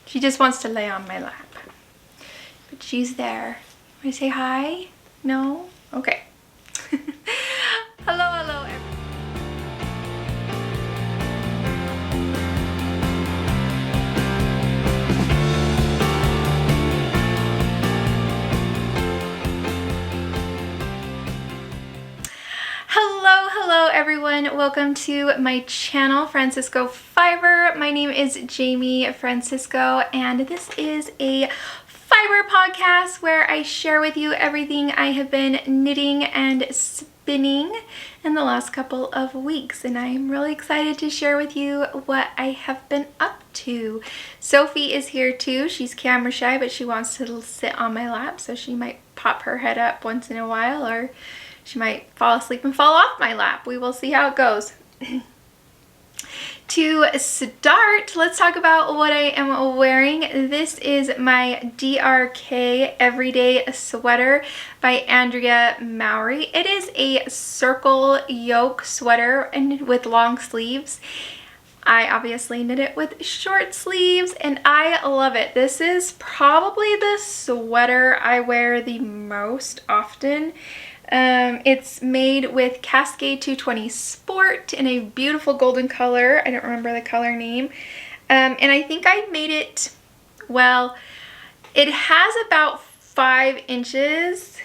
She just wants to lay on my lap. But she's there. Want to say hi? No? Okay. Hello, hello, everyone. Hello everyone, welcome to my channel, Francisco Fiber. My name is Jamie Francisco and this is a fiber podcast where I share with you everything I have been knitting and spinning in the last couple of weeks, and I am really excited to share with you what I have been up to. Sophie is here too. She's camera shy, but she wants to sit on my lap, so she might pop her head up once in a while, or she might fall asleep and fall off my lap. We will see how it goes. To start, let's talk about what I am wearing. This is my DRK Everyday Sweater by Andrea Mowry. It is a circle yoke sweater and with long sleeves. I obviously knit it with short sleeves and I love it. This is probably the sweater I wear the most often. It's made with Cascade 220 Sport in a beautiful golden color. I don't remember the color name. And I think I made it, well, it has about 5 inches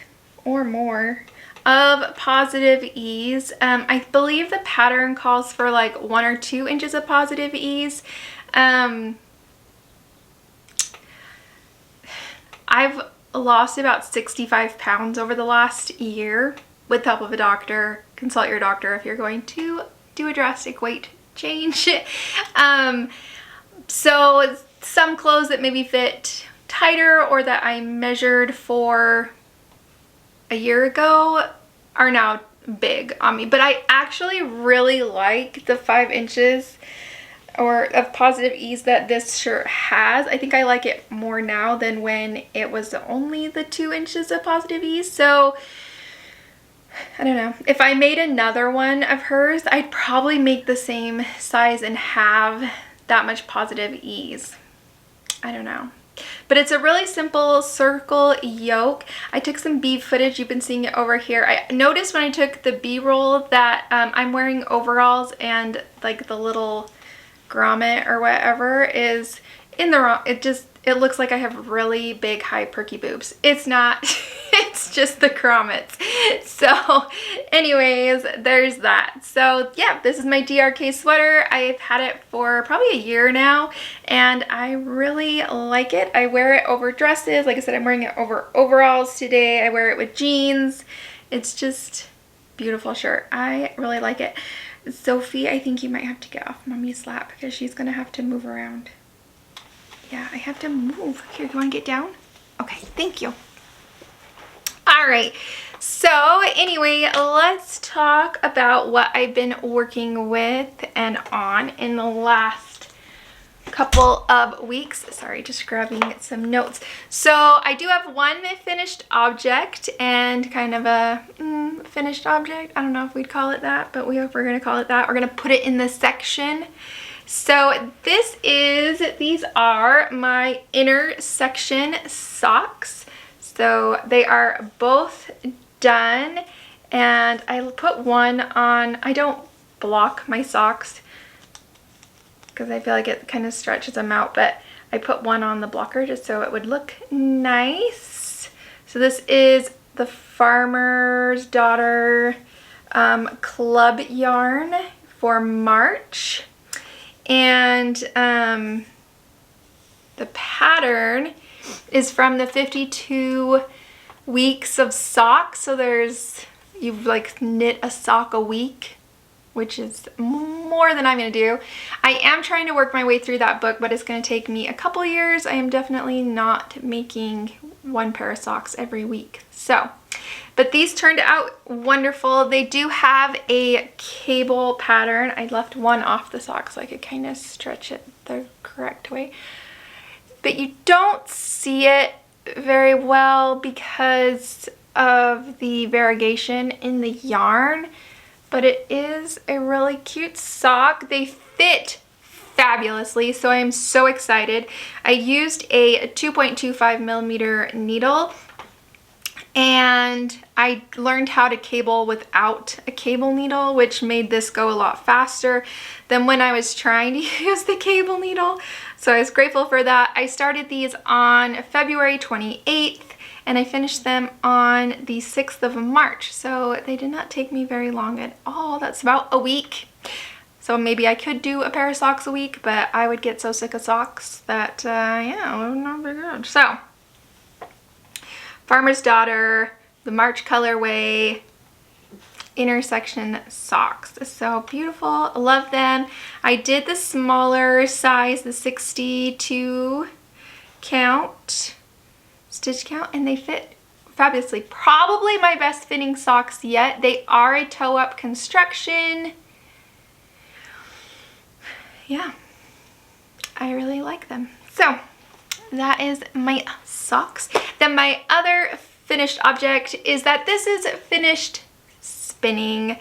or more of positive ease. I believe the pattern calls for like 1 or 2 inches of positive ease. I've lost about 65 pounds over the last year with the help of a doctor. Consult your doctor if you're going to do a drastic weight change. So some clothes that maybe fit tighter or that I measured for a year ago are now big on me, but I actually really like the 5 inches or of positive ease that this shirt has. I think I like it more now than when it was only the 2 inches of positive ease. So I don't know. If I made another one of hers, I'd probably make the same size and have that much positive ease. I don't know. But it's a really simple circle yoke. I took some B footage. You've been seeing it over here. I noticed when I took the B-roll that I'm wearing overalls and like the little grommet or whatever is in the wrong. It looks like I have really big high perky boobs. It's not. It's just the grommets. So anyways, there's that. So yeah, this is my DRK sweater. I've had it for probably a year now and I really like it. I wear it over dresses. Like I said, I'm wearing it over overalls today. I wear it with jeans. It's just beautiful shirt. I really like it. Sophie, I think you might have to get off Mommy's lap because she's going to have to move around. Yeah, I have to move. Here, you want to get down? Okay, thank you. All right, so anyway, let's talk about what I've been working with and on in the last couple of weeks. Sorry, just grabbing some notes. So I do have one finished object and kind of a finished object. I don't know if we'd call it that, but we're going to call it that. We're going to put it in the section. So these are my inner section socks. So they are both done and I put one on. I don't block my socks because I feel like it kind of stretches them out, but I put one on the blocker just so it would look nice. So this is the Farmer's Daughter club yarn for March, and the pattern is from the 52 weeks of socks. So you've like knit a sock a week, which is more than I'm going to do. I am trying to work my way through that book, but it's going to take me a couple years. I am definitely not making one pair of socks every week. So, but these turned out wonderful. They do have a cable pattern. I left one off the sock so I could kind of stretch it the correct way. But you don't see it very well because of the variegation in the yarn, but it is a really cute sock. They fit fabulously, so I'm so excited. I used a 2.25 millimeter needle, and I learned how to cable without a cable needle, which made this go a lot faster than when I was trying to use the cable needle. So I was grateful for that. I started these on February 28th, and I finished them on the 6th of March. So they did not take me very long at all. That's about a week. So maybe I could do a pair of socks a week, but I would get so sick of socks that, yeah, it would not be good. So, Farmer's Daughter, the March colorway, intersection socks. So beautiful. I love them. I did the smaller size, the 62 count, stitch count, and they fit fabulously. Probably my best fitting socks yet. They are a toe-up construction. Yeah, I really like them. So that is my socks. Then my other finished object is that this is finished spinning.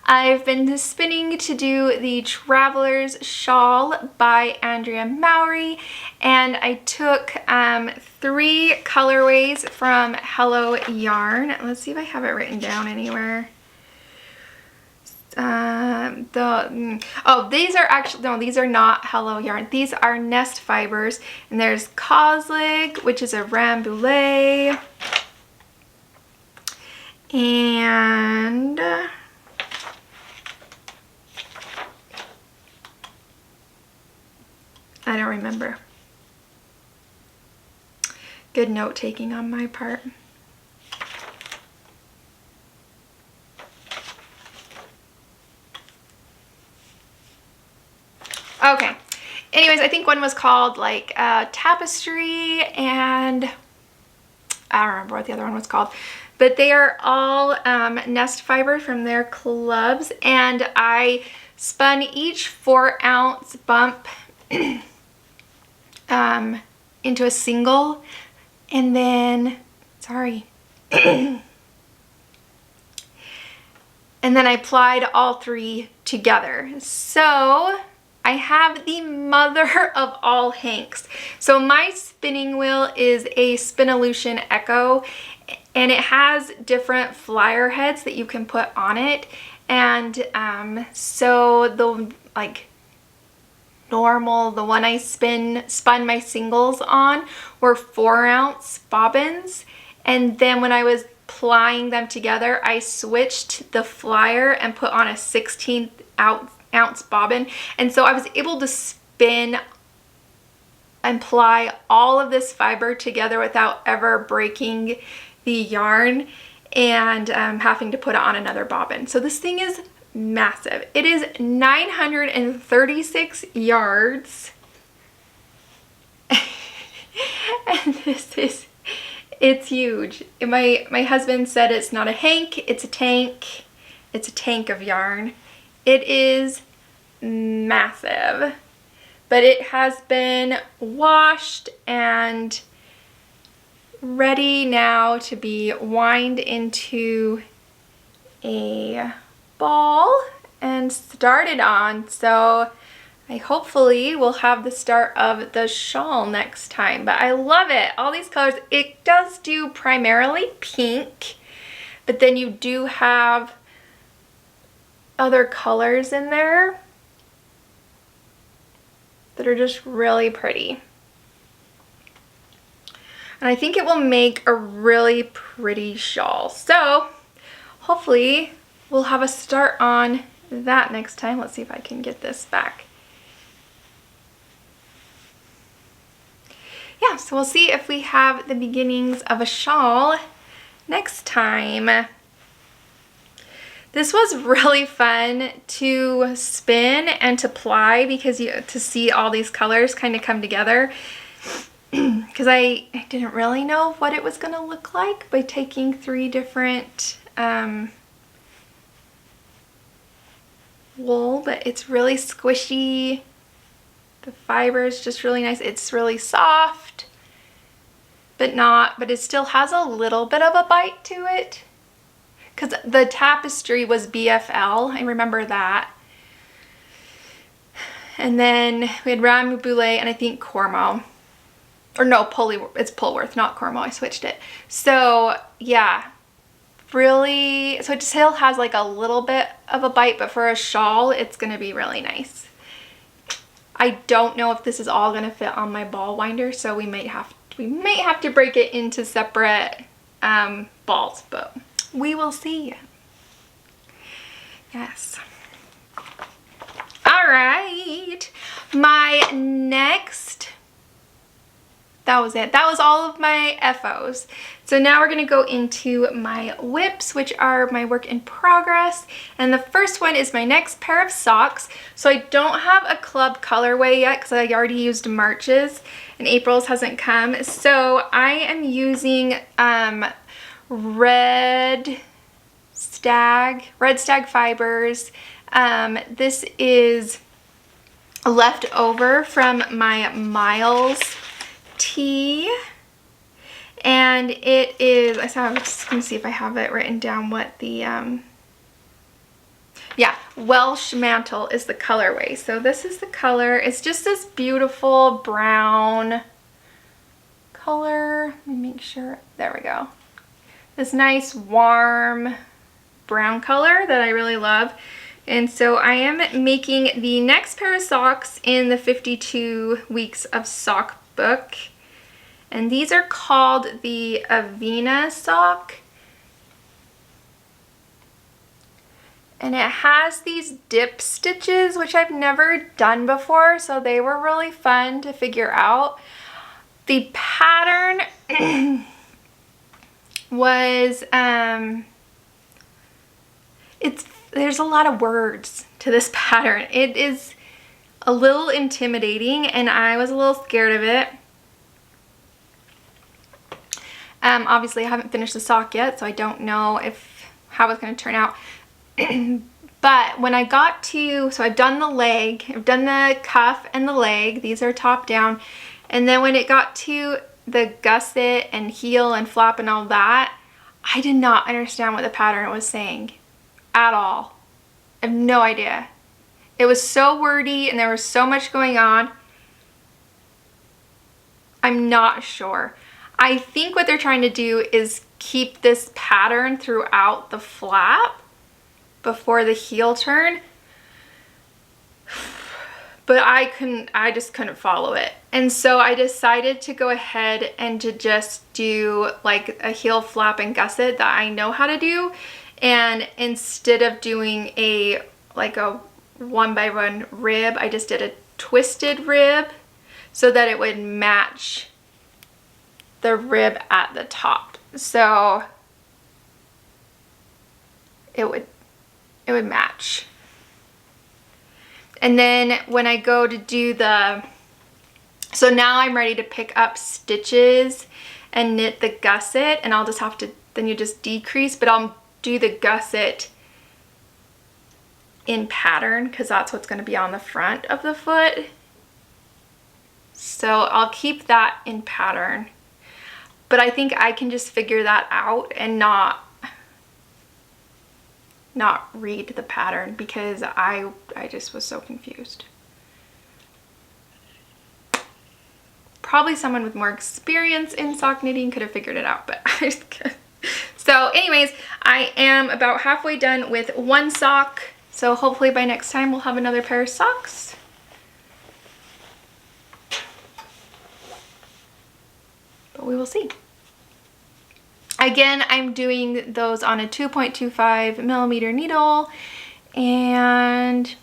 I've been spinning to do the Traveler's Shawl by Andrea Mowry, and I took 3 colorways from Hello Yarn. Let's see if I have it written down anywhere. These are actually, no, these are not Hello Yarn. These are Nest Fibers, and there's Kozlig, which is a Rambouillet, and I don't remember. Good note taking on my part. Okay, anyways, I think one was called like Tapestry, and I don't remember what the other one was called, but they are all Nest Fiber from their clubs, and I spun each 4-ounce bump into a single, and then, sorry, and then I applied all 3 together. So I have the mother of all Hanks. So my spinning wheel is a Spinolution Echo, and it has different flyer heads that you can put on it. And so the normal, the one I spun my singles on were 4-ounce bobbins. And then when I was plying them together, I switched the flyer and put on a 16th ounce bobbin, and so I was able to spin and ply all of this fiber together without ever breaking the yarn and having to put it on another bobbin. So this thing is massive. It is 936 yards and it's huge. My husband said it's not a hank, it's a tank. It's a tank of yarn. It is massive, but it has been washed and ready now to be wound into a ball and started on. So I hopefully will have the start of the shawl next time, but I love it. All these colors. It does do primarily pink, but then you do have other colors in there that are just really pretty. And I think it will make a really pretty shawl. So hopefully we'll have a start on that next time. Let's see if I can get this back. Yeah, so we'll see if we have the beginnings of a shawl next time. This was really fun to spin and to ply because to see all these colors kind of come together, because I didn't really know what it was going to look like by taking 3 different wool, but it's really squishy. The fiber is just really nice. It's really soft, but it still has a little bit of a bite to it. Because the Tapestry was BFL, I remember that. And then we had Ramu Boulet and I think Cormo. Or no, it's Polworth, not Cormo. I switched it. So yeah, really, so it still has like a little bit of a bite, but for a shawl, it's gonna be really nice. I don't know if this is all gonna fit on my ball winder, so we might have to break it into separate balls, but we will see. Yes. All right, my next, that was it. That was all of my FOs. So now we're gonna go into my whips, which are my work in progress. And the first one is my next pair of socks. So I don't have a club colorway yet because I already used March's and April's hasn't come. So I am using Red Stag Fibers. This is left over from my Miles tee, and it is, I'm just gonna see if I have it written down what the yeah, Welsh Mantle is the colorway. So this is the color. It's just this beautiful brown color. Let me make sure, there we go. This nice warm brown color that I really love. And so I am making the next pair of socks in the 52 weeks of sock book. And these are called the Avena sock. And it has these dip stitches, which I've never done before, so they were really fun to figure out. The pattern was, there's a lot of words to this pattern. It is a little intimidating and I was a little scared of it. Obviously I haven't finished the sock yet, so I don't know how it's going to turn out. But when I got to, so I've done the leg, I've done the cuff and the leg, these are top down. And then when it got to the gusset and heel and flap and all that, I did not understand what the pattern was saying at all. I have no idea. It was so wordy and there was so much going on. I'm not sure. I think what they're trying to do is keep this pattern throughout the flap before the heel turn. But I just couldn't follow it. And so I decided to go ahead and to just do like a heel flap and gusset that I know how to do. And instead of doing like a 1x1 rib, I just did a twisted rib so that it would match the rib at the top. So it would match. And then when I go to do so now I'm ready to pick up stitches and knit the gusset, and I'll just have to, then you just decrease, but I'll do the gusset in pattern because that's what's going to be on the front of the foot. So I'll keep that in pattern, but I think I can just figure that out and not read the pattern because I just was so confused. Probably someone with more experience in sock knitting could have figured it out, but I just couldn't. So anyways, I am about halfway done with one sock. So hopefully by next time we'll have another pair of socks. But we will see. Again, I'm doing those on a 2.25 millimeter needle and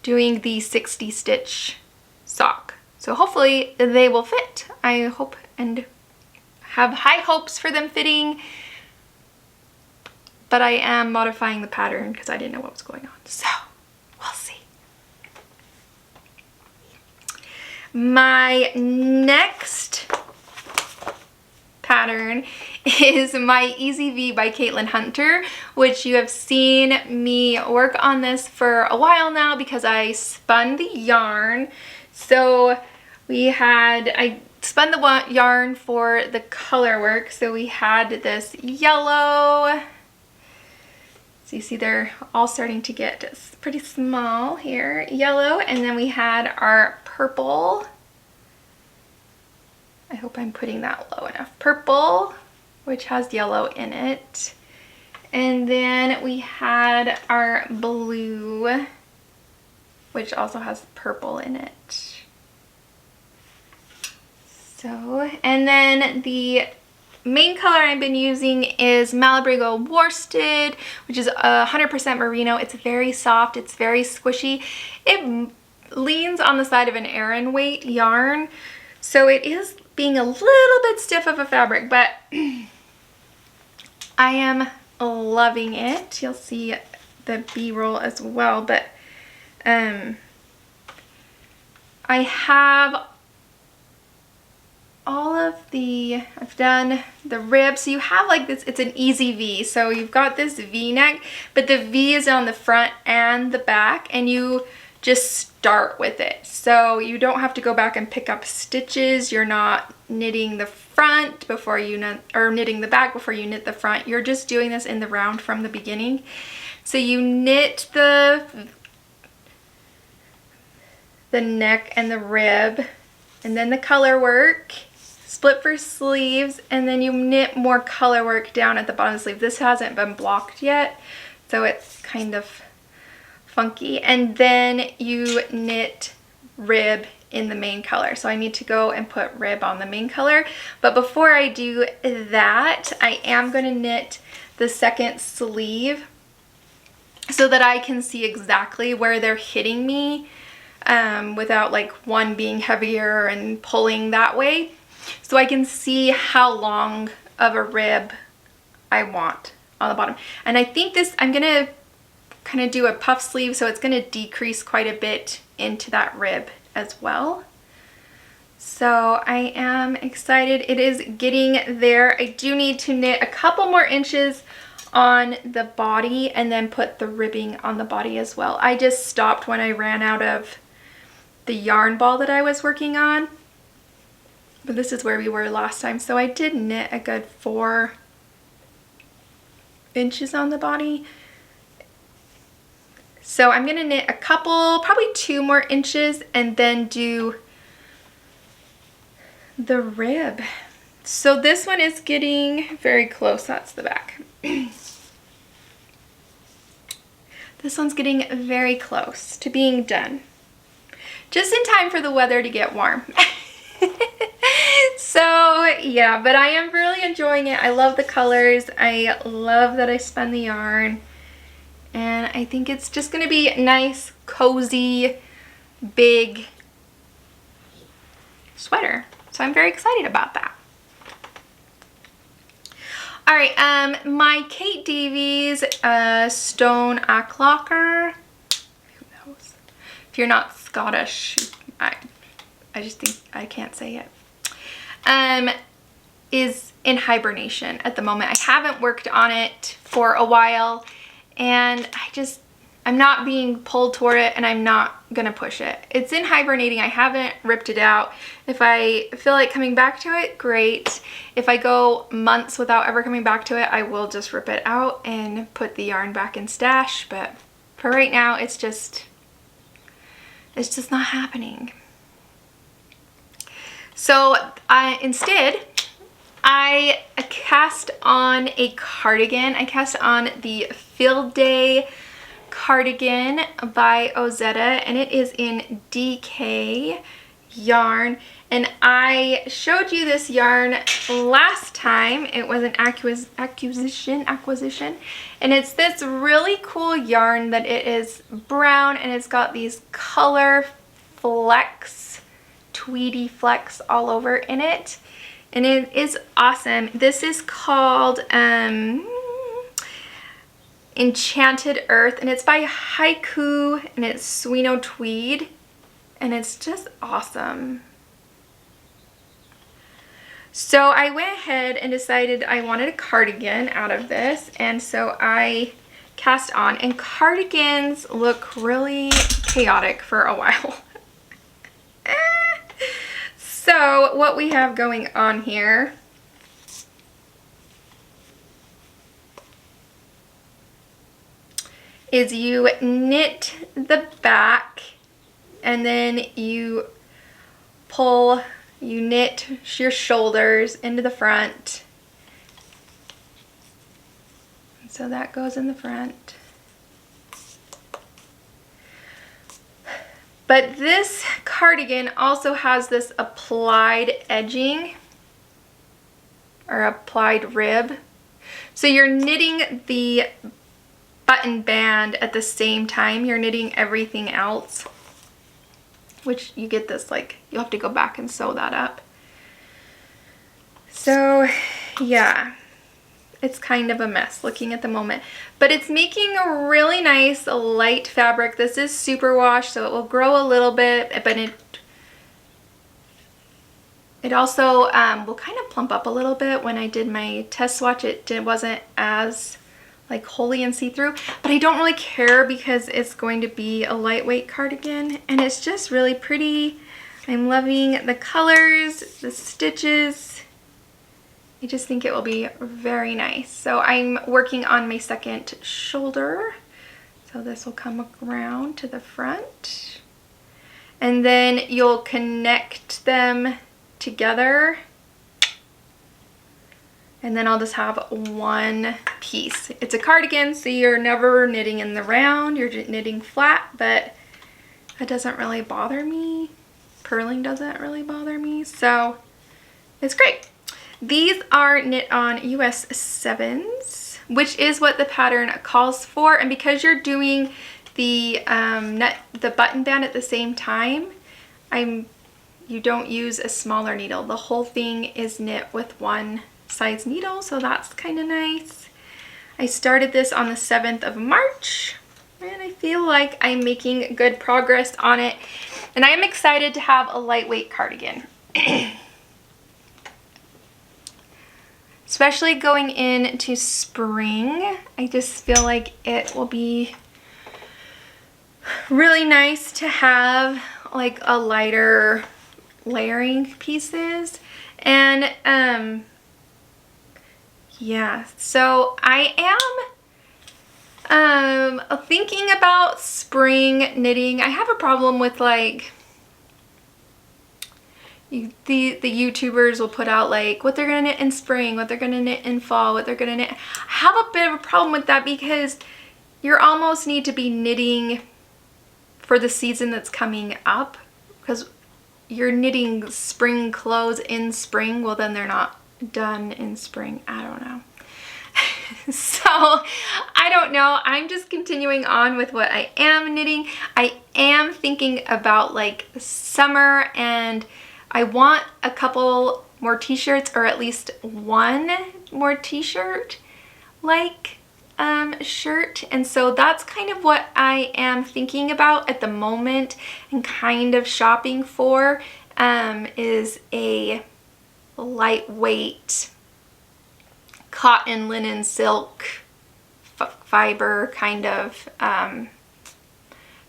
doing the 60 stitch sock. So hopefully they will fit. I hope and have high hopes for them fitting, but I am modifying the pattern because I didn't know what was going on. So we'll see. My next pattern is my Easy V by Caitlin Hunter, which you have seen me work on this for a while now because I spun the yarn. So I spun the yarn for the color work. So we had this yellow So you see they're all starting to get pretty small here. Yellow, and then we had our purple. I hope I'm putting that low enough. Purple, which has yellow in it. And then we had our blue, which also has purple in it. So, and then the main color I've been using is Malabrigo Worsted, which is 100% merino. It's very soft, it's very squishy. It leans on the side of an Aran weight yarn, so it is being a little bit stiff of a fabric, but I am loving it. You'll see the B-roll as well, but I have all of the, I've done the rib, so you have like this, it's an easy V, so you've got this V-neck, but the V is on the front and the back, and you just start with it. So you don't have to go back and pick up stitches. You're not knitting the front before you knit, or knitting the back before you knit the front. You're just doing this in the round from the beginning. So you knit the neck and the rib, and then the color work, split for sleeves, and then you knit more color work down at the bottom of the sleeve. This hasn't been blocked yet, so it's kind of funky. And then you knit rib in the main color. So I need to go and put rib on the main color. But before I do that, I am going to knit the second sleeve so that I can see exactly where they're hitting me without like one being heavier and pulling that way. So I can see how long of a rib I want on the bottom. And I think this, I'm going to kind of do a puff sleeve, so it's going to decrease quite a bit into that rib as well. So I am excited. It is getting there. I do need to knit a couple more inches on the body and then put the ribbing on the body as well. I just stopped when I ran out of the yarn ball that I was working on. But this is where we were last time. So I did knit a good 4 inches on the body. So I'm going to knit a couple, probably 2 more inches, and then do the rib. So this one is getting very close. That's the back. This one's getting very close to being done. Just in time for the weather to get warm. So yeah, but I am really enjoying it. I love the colors. I love that I spun the yarn. And I think it's just going to be nice, cozy, big sweater. So I'm very excited about that. All right, my Kate Davies Stone Acklocker. Who knows? If you're not Scottish, I just think I can't say it. Is in hibernation at the moment. I haven't worked on it for a while, and I'm not being pulled toward it, and I'm not gonna push it. It's in hibernating. I haven't ripped it out. If I feel like coming back to it, great. If I go months without ever coming back to it, I will just rip it out and put the yarn back in stash. But for right now, it's just not happening. So instead, I cast on a cardigan. I cast on the Field Day cardigan by Ozetta, and it is in DK yarn. And I showed you this yarn last time. It was an acquisition, and it's this really cool yarn that it is brown, and it's got these color flecks, tweedy flecks all over in it, and it is awesome. This is called Enchanted Earth, and it's by Haiku, and it's Suino Tweed, and it's just awesome. So I went ahead and decided I wanted a cardigan out of this, and so I cast on, and cardigans look really chaotic for a while. So what we have going on here is you knit the back and then you knit your shoulders into the front. So that goes in the front. But this cardigan also has this applied edging or applied rib. So you're knitting the button band at the same time you're knitting everything else, which you get this, like, you'll have to go back and sew that up. So yeah, it's kind of a mess looking at the moment, but it's making a really nice light fabric. This is superwash, so it will grow a little bit, but it also will kind of plump up a little bit. When I did my test swatch, it wasn't as like wholly and see-through, but I don't really care because it's going to be a lightweight cardigan and it's just really pretty. I'm loving the colors, the stitches. I just think it will be very nice. So I'm working on my second shoulder. So this will come around to the front. And then you'll connect them together. And then I'll just have one piece. It's a cardigan, so you're never knitting in the round, you're just knitting flat, but that doesn't really bother me. Purling doesn't really bother me, so it's great. These are knit on US 7s, which is what the pattern calls for. And because you're doing the button band at the same time, you don't use a smaller needle. The whole thing is knit with one size needle, so that's kind of nice. I started this on the 7th of March, and I feel like I'm making good progress on it. And I am excited to have a lightweight cardigan. Especially going into spring, I just feel like it will be really nice to have like a lighter layering pieces. And yeah, so I am thinking about spring knitting. I have a problem with like the YouTubers will put out like what they're gonna knit in spring, what they're gonna knit in fall, what they're gonna knit. I have a bit of a problem with that because you almost need to be knitting for the season that's coming up, because you're knitting spring clothes in spring. Well, then they're not done in spring. I don't know. So I don't know. I'm just continuing on with what I am knitting. I am thinking about like summer, and I want a couple more t-shirts, or at least one more t-shirt like shirt. And so that's kind of what I am thinking about at the moment and kind of shopping for, is a lightweight cotton, linen, silk, fiber kind of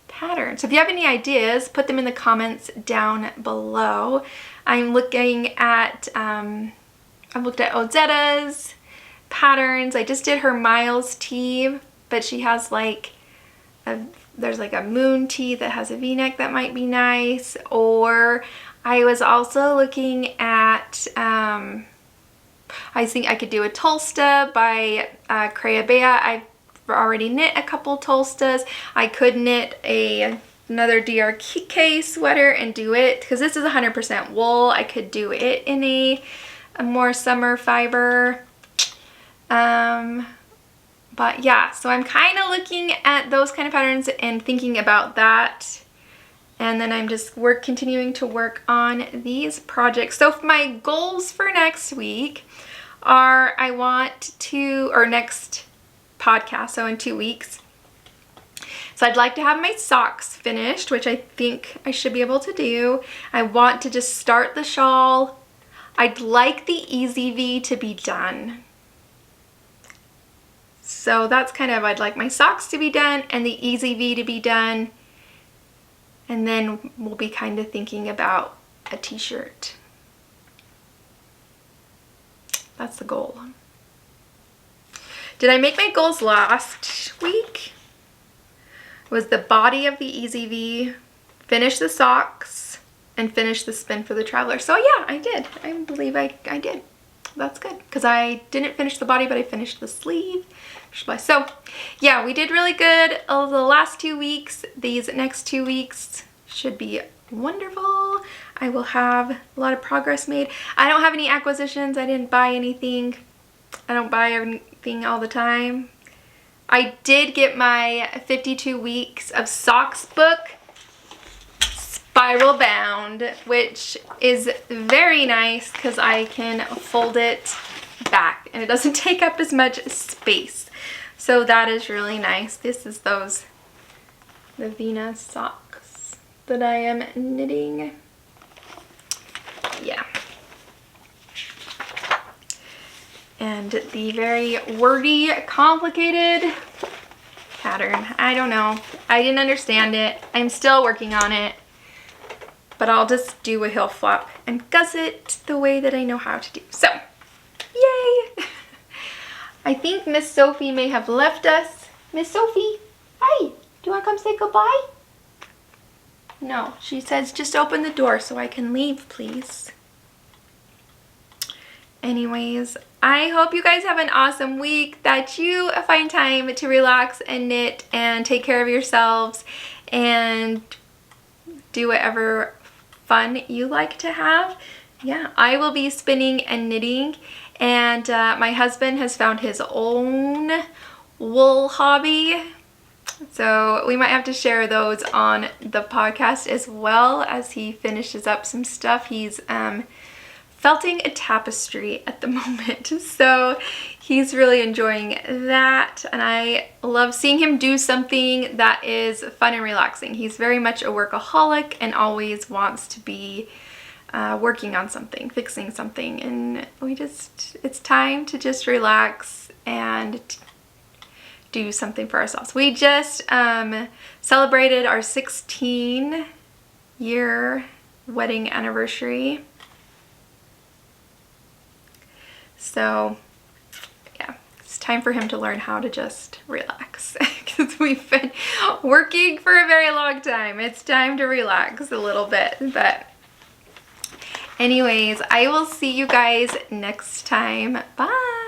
pattern. So if you have any ideas, put them in the comments down below. I'm looking at, I've looked at Ozetta's patterns. I just did her Miles tee, but she has like there's like a moon tee that has a v-neck that might be nice. Or I was also looking at I think I could do a Tolsta by Creabea. I've already knit a couple Tolstas. I could knit another DRK sweater and do it, because this is 100% wool. I could do it in a more summer fiber. But yeah, so I'm kind of looking at those kind of patterns and thinking about that. And then I'm just continuing to work on these projects. So my goals for next week are, I want to, or next podcast, so in 2 weeks. So I'd like to have my socks finished, which I think I should be able to do. I want to just start the shawl. I'd like the Easy V to be done. So that's kind of, I'd like my socks to be done and the Easy V to be done. And then we'll be kind of thinking about a t-shirt. That's the goal. Did I make my goals last week? was the body of the EZV, finish the socks, and finish the spin for the Traveler. So yeah, I did. I believe I did. That's good, because I didn't finish the body, but I finished the sleeve. So yeah, we did really good the last 2 weeks. These next 2 weeks should be wonderful. I will have a lot of progress made. I don't have any acquisitions. I didn't buy anything. I don't buy everything all the time. I did get my 52 weeks of socks book, spiral bound, which is very nice because I can fold it back and it doesn't take up as much space. So that is really nice. This is the Vina socks that I am knitting. Yeah. And the very wordy, complicated pattern. I don't know. I didn't understand it. I'm still working on it. But I'll just do a heel flap and gusset the way that I know how to do. So, yay! I think Miss Sophie may have left us. Miss Sophie, hi. Do you want to come say goodbye? No, she says just open the door so I can leave, please. Anyways, I hope you guys have an awesome week, that you find time to relax and knit and take care of yourselves and do whatever fun you like to have. Yeah, I will be spinning and knitting, and my husband has found his own wool hobby. So we might have to share those on the podcast as well as he finishes up some stuff. He's felting a tapestry at the moment, so he's really enjoying that, and I love seeing him do something that is fun and relaxing. He's very much a workaholic and always wants to be working on something, fixing something, and it's time to just relax and do something for ourselves. We just celebrated our 16-year wedding anniversary. So yeah, it's time for him to learn how to just relax, because we've been working for a very long time. It's time to relax a little bit. But anyways, I will see you guys next time. Bye.